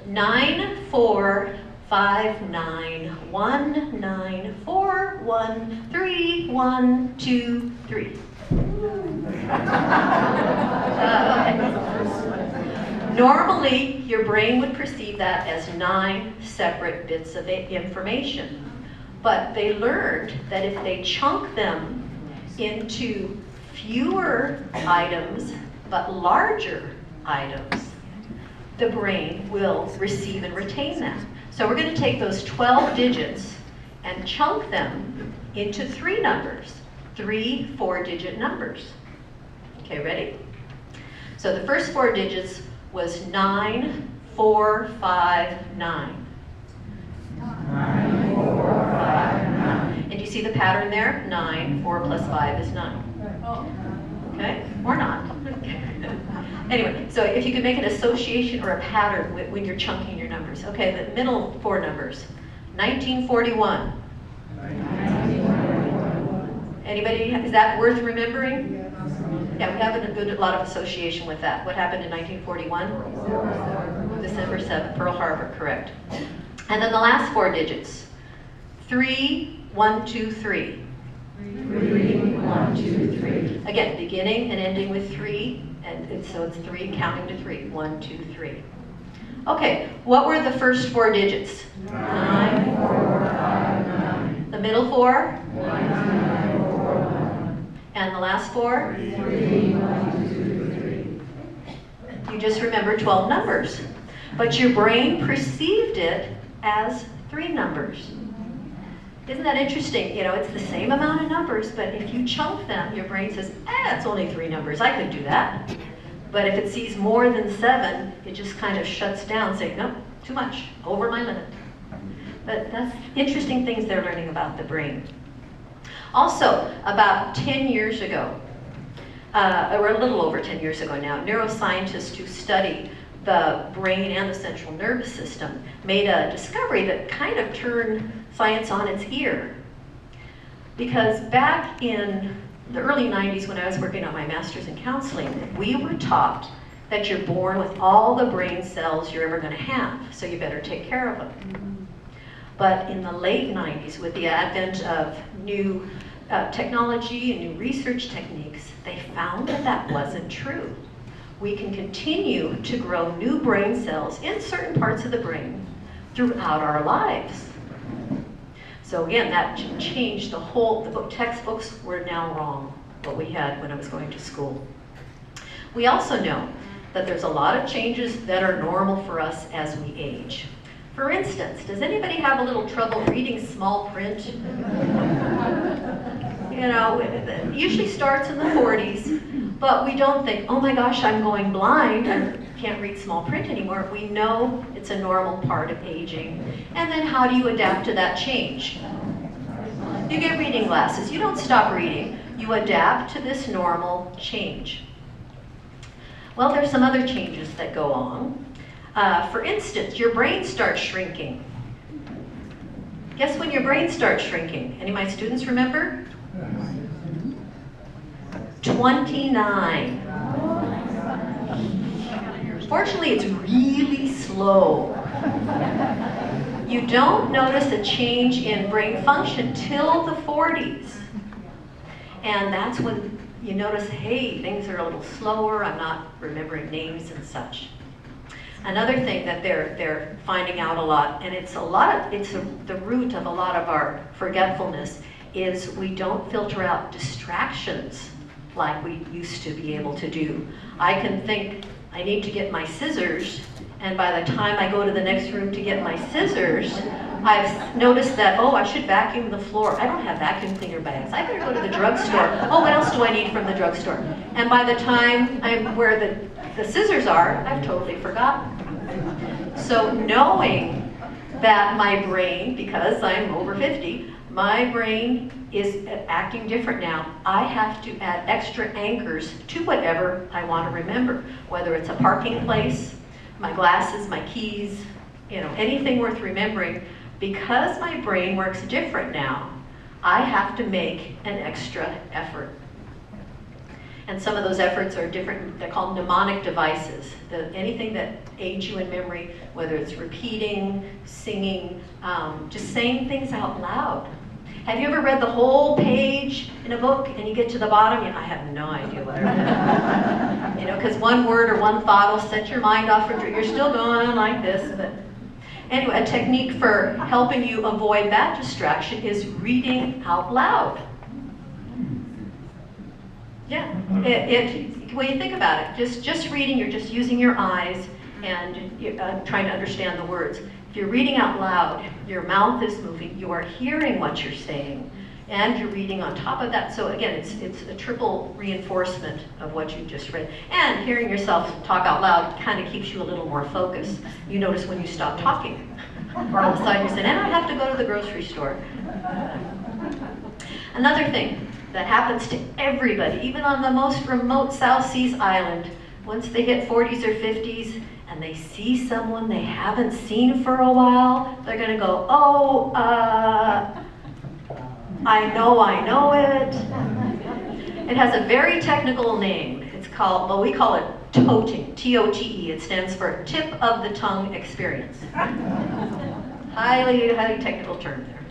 94591941312 okay. Normally, your brain would perceive that as 9 separate bits of information. But they learned that if they chunk them into fewer items, but larger items, the brain will receive and retain them. So we're going to take those 12 digits and chunk them into 3 numbers, 3 4-digit numbers. Okay, ready? So the first 4 digits was 9459. 9459. And you see the pattern there? 9, 4 plus 5 is 9. Okay, or not. Anyway, so if you could make an association or a pattern when you're chunking your numbers. Okay, the middle 4 numbers. 1941. 1941. Anybody, is that worth remembering? Yeah, we have a lot of association with that. What happened in 1941? December 7th, Pearl Harbor, correct. And then the last 4 digits. 3123. 3123. Again, beginning and ending with 3, and so it's 3 counting to 3. 1, 2, 3. Okay, what were the first 4 digits? 9459. The middle 4? 1941. And the last 4? 3123. You just remember 12 numbers, but your brain perceived it as 3 numbers. Isn't that interesting? You know, it's the same amount of numbers, but if you chunk them, your brain says, it's only 3 numbers, I could do that. But if it sees more than 7, it just kind of shuts down, saying, nope, too much, over my limit. But that's interesting things they're learning about the brain. Also, about 10 years ago, or a little over 10 years ago now, neuroscientists who study the brain and the central nervous system made a discovery that kind of turned science on its ear. Because back in the early 90s, when I was working on my master's in counseling, we were taught that you're born with all the brain cells you're ever going to have, so you better take care of them. But in the late 90s, with the advent of new technology and new research techniques, they found that that wasn't true. We can continue to grow new brain cells in certain parts of the brain throughout our lives. So again, that changed the textbooks were now wrong, what we had when I was going to school. We also know that there's a lot of changes that are normal for us as we age. For instance, does anybody have a little trouble reading small print? You know, it usually starts in the 40s, but we don't think, oh my gosh, I'm going blind, I can't read small print anymore. We know it's a normal part of aging. And then how do you adapt to that change? You get reading glasses. You don't stop reading. You adapt to this normal change. Well, there's some other changes that go on. For instance, your brain starts shrinking. Guess when your brain starts shrinking? Any of my students remember? 29. Fortunately, it's really slow. You don't notice a change in brain function till the 40s. And that's when you notice, hey, things are a little slower, I'm not remembering names and such. Another thing that they're finding out a lot, and it's the root of a lot of our forgetfulness, is we don't filter out distractions like we used to be able to do. I can think, I need to get my scissors, and by the time I go to the next room to get my scissors, I've noticed that, oh, I should vacuum the floor. I don't have vacuum cleaner bags. I better go to the drugstore. Oh, what else do I need from the drugstore? And by the time I'm where the scissors are, I've totally forgotten. So knowing that my brain, because I'm over 50, my brain is acting different now. I have to add extra anchors to whatever I want to remember, whether it's a parking place, my glasses, my keys, you know, anything worth remembering. Because my brain works different now, I have to make an extra effort. And some of those efforts are different, they're called mnemonic devices. Anything that aids you in memory, whether it's repeating, singing, just saying things out loud. Have you ever read the whole page in a book and you get to the bottom, I have no idea what I read. You know, because one word or one thought will set your mind off, you're still going like this. But anyway, a technique for helping you avoid that distraction is reading out loud. Yeah, when you think about it, just reading, you're just using your eyes and trying to understand the words. If you're reading out loud, your mouth is moving, you are hearing what you're saying, and you're reading on top of that. So again, it's a triple reinforcement of what you just read. And hearing yourself talk out loud kind of keeps you a little more focused. You notice when you stop talking, or all of a sudden you say, and I have to go to the grocery store. Another thing that happens to everybody, even on the most remote South Seas island, once they hit 40s or 50s and they see someone they haven't seen for a while, they're gonna go, oh, I know it. It has a very technical name. It's called, well, we call it toting, T-O-T-E. It stands for tip of the tongue experience. Highly, highly technical term there.